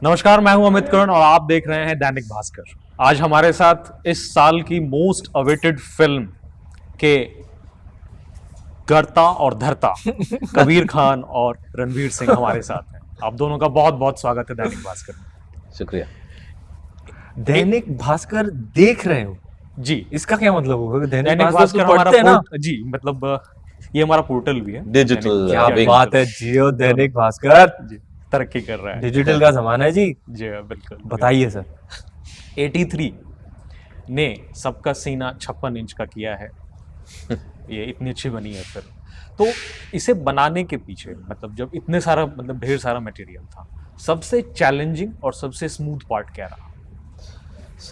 नमस्कार, मैं हूं अमित कर्ण और आप देख रहे हैं दैनिक भास्कर। आज हमारे साथ इस साल की मोस्ट अवेटेड फिल्म के गर्ता और धरता कबीर खान और रणवीर सिंह हमारे साथ हैं। आप दोनों का बहुत बहुत स्वागत है दैनिक भास्कर में। शुक्रिया। दैनिक भास्कर देख रहे हो जी, इसका क्या मतलब होगा? दैनिक भास्कर भास्कर तो हमारा पढ़ते हैं ना? जी मतलब ये हमारा पोर्टल भी है। डिजिटल क्या दैनिक- बात है, जियो दैनिक भास्कर जी, तरक्की कर रहा है। डिजिटल का जमाना है जी। जी बिल्कुल। बताइए सर। 83 ने सबका सीना 56 इंच का किया है। ये इतनी अच्छी बनी है फिल्म। तो इसे बनाने के पीछे मतलब जब इतने सारा मतलब ढेर सारा मटेरियल था, सबसे चैलेंजिंग और सबसे स्मूथ पार्ट क्या रहा?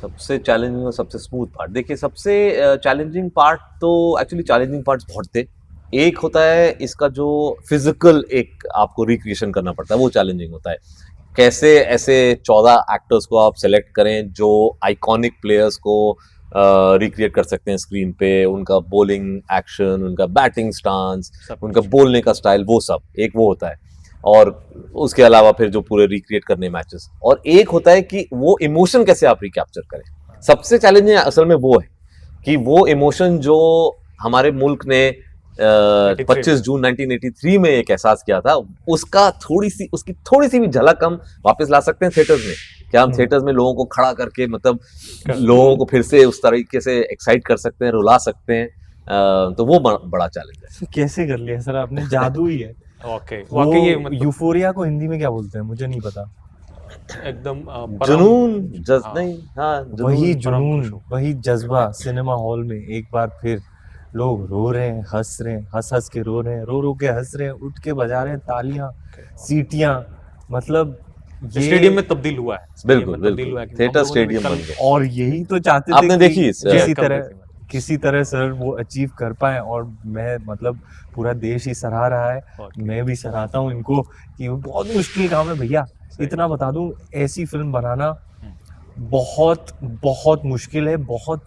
सबसे चैलेंजिंग और सबसे स्मूथ पार्ट, देखिए सबसे चैलेंजिंग पार्ट तो एक्चुअली चैलेंजिंग पार्ट्स बहुत थे। एक होता है इसका जो फिजिकल एक आपको रिक्रिएशन करना पड़ता है, वो चैलेंजिंग होता है। कैसे ऐसे 14 एक्टर्स को आप सेलेक्ट करें जो आइकॉनिक प्लेयर्स को रिक्रिएट कर सकते हैं स्क्रीन पे, उनका बॉलिंग एक्शन, उनका बैटिंग स्टांस, उनका बोलने का स्टाइल, वो सब एक वो होता है। और उसके अलावा फिर जो पूरे रिक्रिएट करने मैचेस, और एक होता है कि वो इमोशन कैसे आप रिकैप्चर करें। सबसे चैलेंजिंग असल में वो है कि वो इमोशन जो हमारे मुल्क ने 25 जून 1983 में एक एहसास किया था, उसकी थोड़ी सी भी झलक हम वापस ला सकते हैं थिएटर्स में। क्या हम थिएटर्स में लोगों को खड़ा करके मतलब लोगों को फिर से उस तरीके से एक्साइट कर सकते हैं, रुला सकते हैं? तो वो बड़ा चैलेंज है। कैसे कर लिया सर आपने? जादू ही है। ओके, वो वाकई ये मतलब यूफोरिया को हिंदी में क्या बोलते हैं मुझे नहीं पता। एकदम जुनून हाँ। नहीं, हाँ वही परम जुनून, वही जज्बा सिनेमा हॉल में एक बार फिर लोग रो रहे हैं, हंस रहे हैं, हंस हंस के रो रहे हैं, रो रो के हंस रहे हैं, उठ के बजा रहे हैं तालियां, सीटियां। मतलब ये स्टेडियम में तब्दील हुआ है। बिल्कुल, स्टेडियम में तब्दील बिल्कुल। हुआ है कि थिएटर हम लोगों ने स्टेडियम कल- बन गया। और यही तो चाहते थे आपने कि देखी इस- किसी तरह सर वो अचीव कर पाए। और मैं मतलब पूरा देश ही सराह रहा है, मैं भी सराहता हूँ इनको कि वो बहुत मुश्किल काम है भैया। इतना बता दूं, ऐसी फिल्म बनाना बहुत बहुत मुश्किल है, बहुत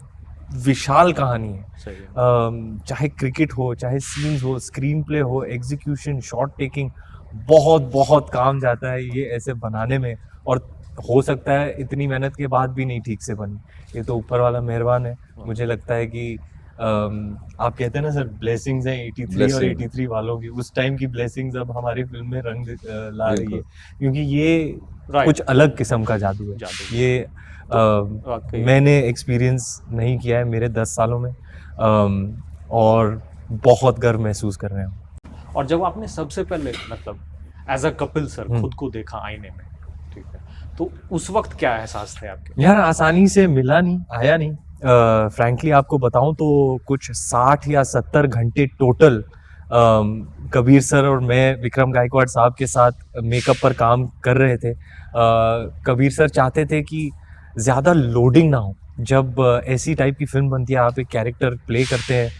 विशाल कहानी है। सही है। चाहे क्रिकेट हो, चाहे सीन्स हो, स्क्रीन प्ले हो, एग्जीक्यूशन, शॉट टेकिंग, बहुत बहुत काम जाता है ये ऐसे बनाने में। और हो सकता है इतनी मेहनत के बाद भी नहीं ठीक से बनी, ये तो ऊपर वाला मेहरबान है। मुझे लगता है कि आप कहते हैं ना सर, ब्लेसिंग्स हैं 83 और Blessing। 83 वालों की, उस टाइम की ब्लेसिंग्स अब हमारी फिल्म में रंग ला रही है, बिल्कुल। क्योंकि ये Right। कुछ अलग किस्म का जादू है। जादू। ये वाकई। मैंने एक्सपीरियंस नहीं किया है मेरे 10 सालों में, और बहुत गर्व महसूस कर रहे हैं। और जब आपने सबसे पहले मतलब एज अ कपिल सर खुद को देखा आईने में, ठीक है, तो उस वक्त क्या एहसास थे आपके? यार आसानी से मिला नहीं, आया नहीं। फ्रैंकली आपको बताऊं तो कुछ 60 या 70 घंटे टोटल कबीर सर और मैं विक्रम गायकवाड़ साहब के साथ मेकअप पर काम कर रहे थे। कबीर सर चाहते थे कि ज़्यादा लोडिंग ना हो। जब ऐसी टाइप की फिल्म बनती है, आप एक कैरेक्टर प्ले करते हैं,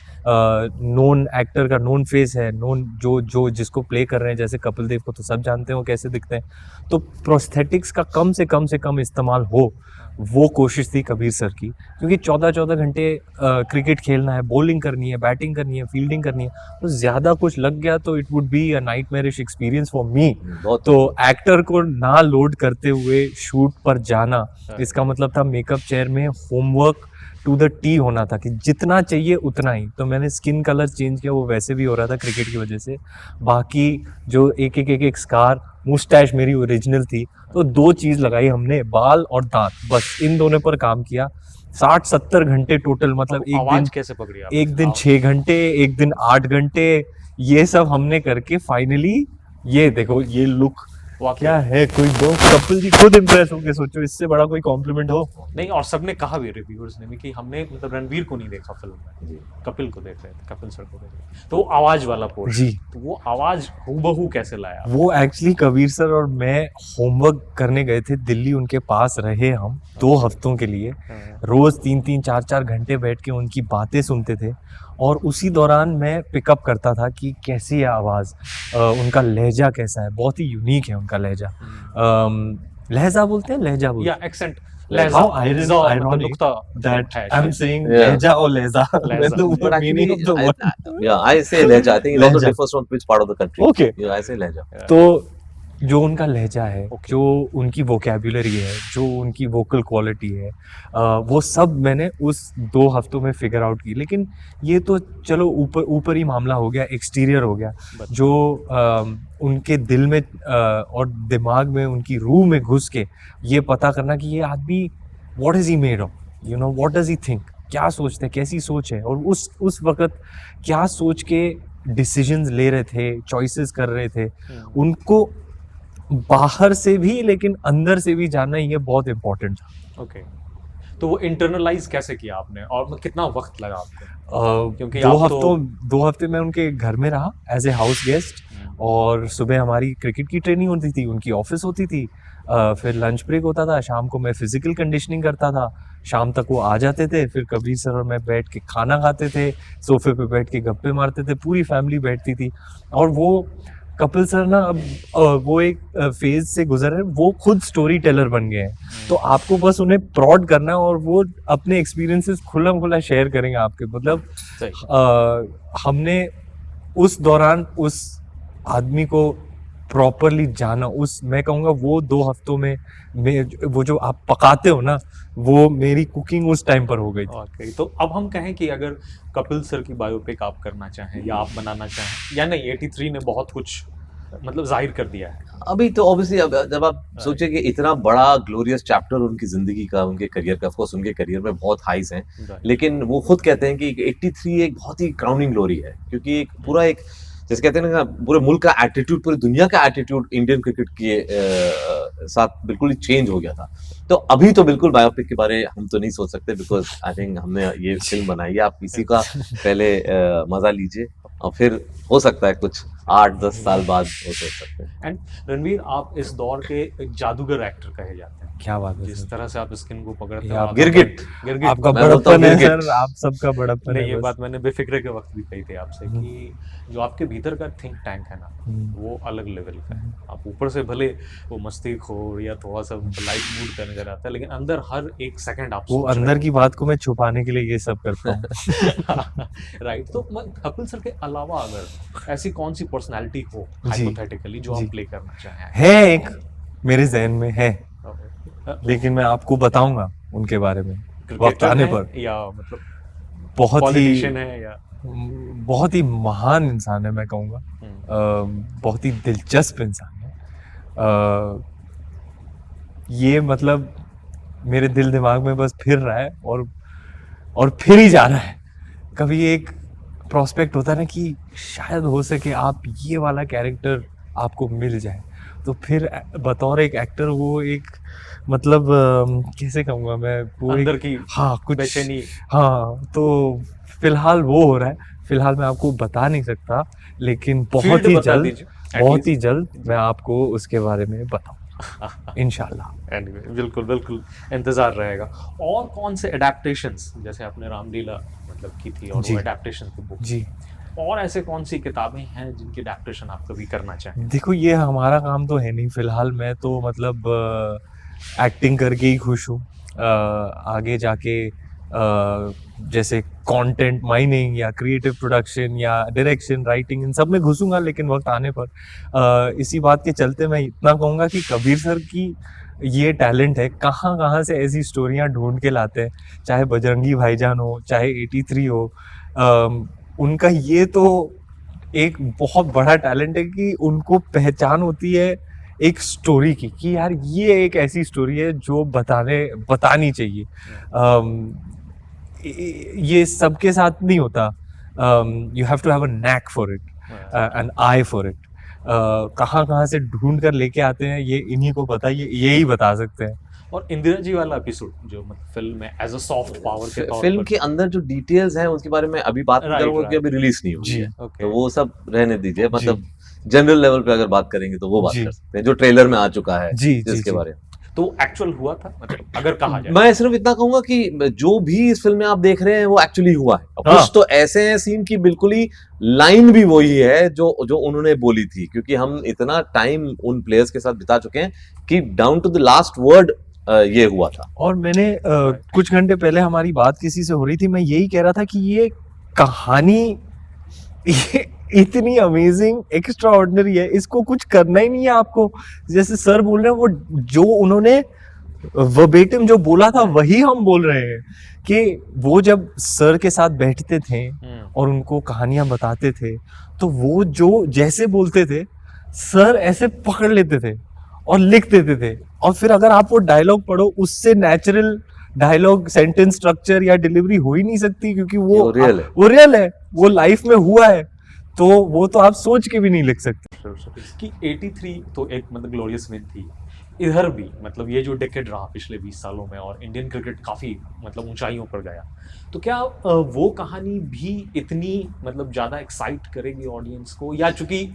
नोन एक्टर का नोन फेस है, नोन जो जिसको प्ले कर रहे हैं, जैसे कपिल देव को तो सब जानते हो कैसे दिखते हैं, तो प्रोस्थेटिक्स का कम से कम इस्तेमाल हो, वो कोशिश थी कबीर सर की। क्योंकि 14 घंटे क्रिकेट खेलना है, बॉलिंग करनी है, बैटिंग करनी है, फील्डिंग करनी है, तो ज़्यादा कुछ लग गया तो it would be a nightmarish experience for me. तो एक्टर को ना लोड करते हुए शूट पर जाना, इसका मतलब था मेकअप चेयर में होमवर्क टू द टी होना था कि जितना चाहिए उतना ही। तो मैंने स्किन कलर चेंज किया, वो वैसे भी हो रहा था क्रिकेट की वजह से। बाकी जो एक स्कार, मुस्टैच मेरी ओरिजिनल थी, तो 2 चीज़ लगाई हमने, बाल और दांत, बस इन दोनों पर काम किया। 60-70 घंटे टोटल, मतलब एक आवाज दिन कैसे पकड़ी आपने? एक दिन 6 घंटे, एक दिन 8 घंटे, ये सब हमने करके फाइनली ये देखो ये लुक वाकई। क्या है। कोई दो कपिल जी खुद इम्प्रेस हो गए, सोचो इससे बड़ा कोई कॉम्प्लीमेंट हो। नहीं, और सबने कहा भी, रिव्यूअर्स ने भी, कि हमने मतलब रणवीर को नहीं देखा फिल्म में, कपिल को देख रहे थे, कपिल सर को देख रहे थे। तो आवाज वाला पोर्शन जी। तो वो आवाज हूबहू कैसे लाया? वो एक्चुअली कबीर सर और मैं होमवर्क करने गए थे दिल्ली, उनके पास रहे हम 2 हफ्तों के लिए। रोज 3-3, 4-4 घंटे बैठ के उनकी बातें सुनते थे, और उसी दौरान मैं पिकअप करता था कि कैसी है आवाज़, उनका लहजा कैसा है। बहुत ही यूनिक है उनका लहजा। लहजा बोलते हैं, लहजा बोलते या accent, How ironic that I'm saying लहजा और लहजा. When the But meaning of the word. I say लहजा. I think it also लहजा. differs from which part of the country. Okay. Yeah, I say लहजा. तो जो उनका लहजा है, Okay. जो उनकी वोकैब्युलरी है, जो उनकी वोकल क्वालिटी है, वो सब मैंने उस 2 हफ्तों में फिगर आउट की। लेकिन ये तो चलो ऊपर ही मामला हो गया, एक्सटीरियर हो गया। बस। जो उनके दिल में और दिमाग में, उनकी रूह में घुस के ये पता करना कि ये आदमी what is he made of, you know, what does he think, क्या सोचते हैं, कैसी सोच है, और उस वक्त क्या सोच के डिसीजंस ले रहे थे, चॉइसेस कर रहे थे, उनको बाहर से भी लेकिन अंदर से भी जानना ये बहुत इम्पोर्टेंट था। ओके, तो वो इंटरनलाइज कैसे किया आपने और कितना वक्त लगा आपको? क्योंकि दो आप तो- दो हफ्ते में उनके घर में रहा एज ए हाउस गेस्ट, और सुबह हमारी क्रिकेट की ट्रेनिंग होती थी, उनकी ऑफिस होती थी, फिर लंच ब्रेक होता था, शाम को मैं फिजिकल कंडीशनिंग करता था, शाम तक वो आ जाते थे, फिर कबीर सर और मैं बैठ के खाना खाते थे, सोफे पे बैठ के गप्पे मारते थे, पूरी फैमिली बैठती थी। और वो कपिल सर ना अब वो एक फेज से गुजर रहे हैं, वो खुद स्टोरी टेलर बन गए हैं, तो आपको बस उन्हें प्रॉड करना है और वो अपने एक्सपीरियंसेस खुला शेयर करेंगे आपके। मतलब सही। हमने उस दौरान उस आदमी को प्रॉपरली जाना, मैं कहूँगा वो 2 हफ्तों में वो जो आप पकाते हो ना, वो मेरी कुकिंग उस टाइम पर हो गई थी। ओके, तो अब हम कहें कि अगर कपिल सर की बायोपिक आप करना चाहें या आप बनाना चाहें, या नहीं, 83 ने बहुत कुछ मतलब जाहिर कर दिया है। अभी तो ऑब्वियसली जब आप सोचे कि इतना बड़ा ग्लोरियस चैप्टर उनकी जिंदगी का, उनके करियर का, ऑफ कोर्स उनके करियर में बहुत हाइज हैं, लेकिन वो खुद कहते हैं कि 83 एक बहुत ही क्राउनिंग ग्लोरी है, क्योंकि एक पूरा एक जैसे कहते हैं ना, पूरे मुल्क का एटीट्यूड, पूरी दुनिया का एटीट्यूड इंडियन क्रिकेट के साथ बिल्कुल ही चेंज हो गया था। तो अभी तो बिल्कुल बायोपिक के बारे हम तो नहीं सोच सकते, बिकॉज आई थिंक हमने ये फिल्म बनाई है, आप इसी का पहले मजा लीजिए, और फिर हो सकता है कुछ 8-10 साल बाद वो सोच सकते हैं। एंड रणवीर, आप इस दौर के एक जादूगर एक्टर कहे जाते हैं। क्या बात है जिस सर, तरह से आप स्किन को पकड़ते ये हो, आप आप- गिरगिट। गिरगिट। आपका मैं बोलता हूँ बड़प्पन है गिरगिट। सर, आप सबका बड़प्पन नहीं, है ये बस। बात मैंने बेफिक्रे के वक्त भी कही थी आपसे कि जो आपके भीतर का थिंक टैंक है ना, वो अलग लेवल का है। आप ऊपर से भले वो मस्ती खोर या थोड़ा सा लाइट मूड का नजर आता है, लेकिन अंदर हर एक सेकंड आप वो सोच रहे अंदर हो। की बात को मैं छुपाने के लिए ये सब करता हूँ। राइट, तो कपिल सर के अलावा अगर ऐसी कौन सी पर्सनालिटी हो जी। हाइपोथेटिकली जो जी। आप प्ले करना चाहें? है एक मेरे जहन में है, लेकिन मैं आपको बताऊंगा उनके बारे में वक्त क्रिकेटर आने हैं पर। या मतलब बहुत ही पॉलिटिशियन है या बहुत ही महान इंसान है, मैं कहूँगा। बहुत ही दिलचस्प इंसान है। ये मतलब मेरे दिल दिमाग में बस फिर रहा है और फिर ही जा रहा है। कभी एक प्रोस्पेक्ट होता है ना कि शायद हो सके आप ये वाला कैरेक्टर आपको मिल जाए, तो फिर बतौर एक एक्टर वो एक मतलब कैसे कहूँगा मैं, वो अंदर एक, की हाँ कुछ, बेचैनी। हाँ, तो फिलहाल वो हो रहा है। फिलहाल मैं आपको बता नहीं सकता, लेकिन बहुत फील्ड ही बता जल्द, दीजिए, at बहुत least। ही जल्द मैं आपको उसके बारे में बताऊंगा इंशाल्लाह। Anyway, बिल्कुल बिल्कुल इंतजार रहेगा। और कौन से एडेप्टेशंस, जैसे आपने रामलीला मतलब की थी और जी। वो एडेप्टेशन की बुक, जी, और ऐसे कौन सी किताबें हैं जिनकी एडेप्टेशन आप कभी करना चाहें? देखो ये हमारा काम तो है नहीं फिलहाल। मैं तो मतलब एक्टिंग करके ही खुश हूँ। आगे जाके जैसे कंटेंट माइनिंग या क्रिएटिव प्रोडक्शन या डायरेक्शन, राइटिंग, इन सब में घुसूंगा, लेकिन वक्त आने पर। इसी बात के चलते मैं इतना कहूँगा कि कबीर सर की ये टैलेंट है, कहाँ कहाँ से ऐसी स्टोरियाँ ढूंढ के लाते हैं, चाहे बजरंगी भाईजान हो, चाहे 83 हो। उनका ये तो एक बहुत बड़ा टैलेंट है कि उनको पहचान होती है एक स्टोरी की, कि यार ये एक ऐसी स्टोरी है जो बतानी चाहिए। ये सबके साथ नहीं होता। You have to have a knack for it, an eye for it. कहाँ कहाँ से ढूंढ कर लेके आते हैं, ये इन्हीं को पता, ये ही बता सकते हैं। और इंदिरा जी वाला एपिसोड जो मतलब फिल्म में एज अ सॉफ्ट पावर के तौर फिल्म पर, के अंदर जो डिटेल्स हैं उसके बारे में अभी बात Right, करूंगा कि right. अभी रिलीज नहीं हुई जी, है, okay. तो वो सब रहने दीजिए। मतलब जनरल लेवल पे अगर बात करेंगे तो वो बात जी। कर सकते हैं जो ट्रेलर में आ चुका है, जी, जी, जिसके जी। बारे में तो एक्चुअल हुआ था, मतलब अगर कहा जाए। मैं सिर्फ इतना कहूंगा कि जो भी इस फिल्म में आप देख रहे हैं वो एक्चुअली हुआ है। और हाँ। कुछ तो ऐसे हैं सीन की बिल्कुल ही लाइन भी वही है जो उन्होंने बोली थी, क्योंकि हम इतना टाइम उन प्लेयर्स के साथ बिता चुके हैं कि down to the last word ये हुआ था। और मैंने कुछ घंटे पहले हमारी बात किसी से हो रही थी, मैं यही कह रहा था कि ये कहानी इतनी अमेजिंग एक्स्ट्रा ऑर्डिनरी है, इसको कुछ करना ही नहीं है आपको। जैसे सर बोल रहे हैं, वो जो उन्होंने वर्बेटिम जो बोला था वही हम बोल रहे हैं कि वो जब सर के साथ बैठते थे और उनको कहानियां बताते थे तो वो जो जैसे बोलते थे सर ऐसे पकड़ लेते थे और लिख देते थे, और फिर अगर आप वो डायलॉग पढ़ो उससे नेचुरल डायलॉग सेंटेंस स्ट्रक्चर या डिलीवरी हो ही नहीं सकती, क्योंकि वो रियल है, वो लाइफ में हुआ है, तो वो तो आप सोच के भी नहीं लिख सकते। कि 83 तो एक मतलब ग्लोरियस विन थी, इधर भी मतलब ये जो डेकेड रहा पिछले 20 सालों में और इंडियन क्रिकेट काफ़ी मतलब ऊंचाइयों पर गया, तो क्या वो कहानी भी इतनी मतलब ज़्यादा एक्साइट करेगी ऑडियंस को, या चूंकि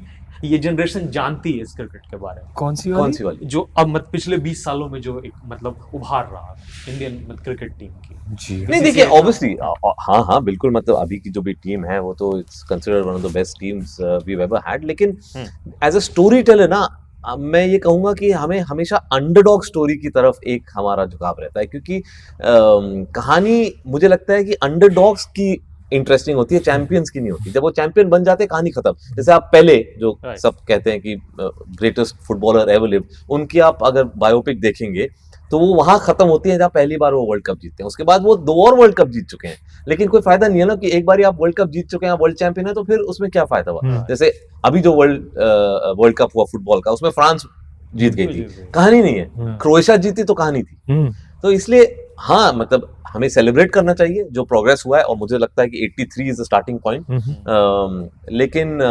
ये जनरेशन जानती है इस क्रिकेट के बारे में? कौन सी वाली जो अब मत पिछले 20 सालों में जो एक मतलब उभार रहा इंडियन क्रिकेट टीम की। जी नहीं देखिए, ऑब्वियसली हाँ बिल्कुल, मतलब अभी की जो भी टीम है वो तो it's considered one of the best teams we ever had, लेकिन एज अ स्टोरी टेलर ना मैं ये कहूंगा कि हमें हमेशा अंडरडॉग स्टोरी की तरफ एक हमारा झुकाव रहता है, क्योंकि कहानी मुझे लगता है कि अंडरडॉग्स की इंटरेस्टिंग होती है, चैंपियंस की नहीं होती। जब वो चैंपियन बन जाते हैं कहानी खत्म। जैसे आप पहले जो सब कहते हैं कि ग्रेटेस्ट फुटबॉलर एवर लिव्ड, उनकी आप अगर बायोपिक देखेंगे तो वो वहां खत्म होती है जहाँ पहली बार वो वर्ल्ड कप जीतते हैं, उसके बाद वो 2 और वर्ल्ड कप जीत चुके हैं, लेकिन कोई फायदा नहीं है ना कि एक बार आप वर्ल्ड कप जीत चुके हैं, वर्ल्ड चैंपियन है, तो फिर उसमें क्या फायदा हुआ। जैसे अभी जो वर्ल्ड कप हुआ फुटबॉल का, उसमें फ्रांस जीत गई थी, कहानी नहीं है, क्रोएशिया जीती तो कहानी थी। तो इसलिए हाँ, मतलब हमें सेलिब्रेट करना चाहिए जो प्रोग्रेस हुआ है, और मुझे लगता है कि 83 इज द स्टार्टिंग पॉइंट, लेकिन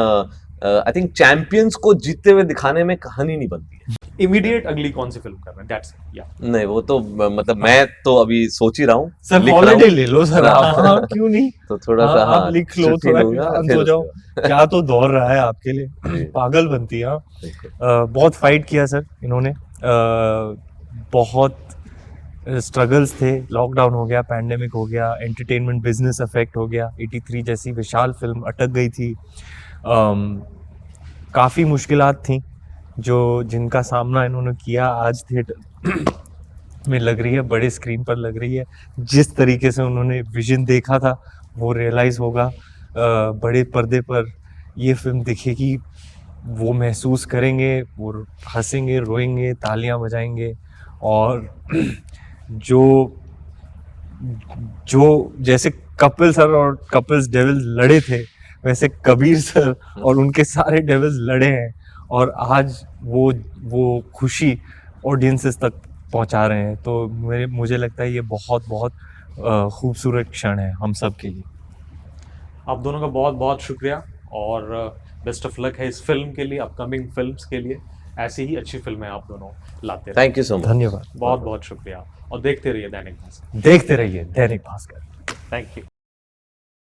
आई थिंक चैंपियंस को जीतते हुए दिखाने में कहानी नहीं बनती है। इमीडिएट अगली कौन सी फिल्म कर रहे हैं? दैट्स या नहीं, वो तो मतलब मैं तो अभी सोच ही रहा हूँ, सर हॉलिडे ले लो सर आप। हाँ, क्यों नहीं, तो थोड़ा सा आप लिख लो, थोड़ा शांत हो जाओ। क्या तो दौर रहा है आपके लिए, पागल बनती है। बहुत फाइट किया सर इन्होंने, बहुत स्ट्रगल्स थे, लॉकडाउन हो गया, पैंडेमिक हो गया, एंटरटेनमेंट बिजनेस अफेक्ट हो गया, 83 जैसी विशाल फिल्म अटक गई थी, काफ़ी मुश्किलात थी जो जिनका सामना इन्होंने किया। आज थिएटर में लग रही है, बड़े स्क्रीन पर लग रही है, जिस तरीके से उन्होंने विजन देखा था वो रियलाइज़ होगा, बड़े पर्दे पर ये फिल्म दिखेगी, वो महसूस करेंगे, वो हंसेंगे, रोएंगे, तालियां बजाएंगे, और जो जैसे कपिल सर और कपिल्स डेविल्स लड़े थे, वैसे कबीर सर और उनके सारे डेविल्स लड़े हैं, और आज वो खुशी ऑडियंसेस तक पहुंचा रहे हैं। तो मुझे लगता है ये बहुत बहुत खूबसूरत क्षण है हम सब के लिए। आप दोनों का बहुत बहुत शुक्रिया, और बेस्ट ऑफ लक है इस फिल्म के लिए, अपकमिंग फिल्म्स के लिए। ऐसी ही अच्छी फिल्में आप दोनों लाते रहिए। थैंक यू सो मच, धन्यवाद, बहुत बहुत शुक्रिया, और देखते रहिए दैनिक भास्कर। देखते रहिए दैनिक भास्कर। Thank you.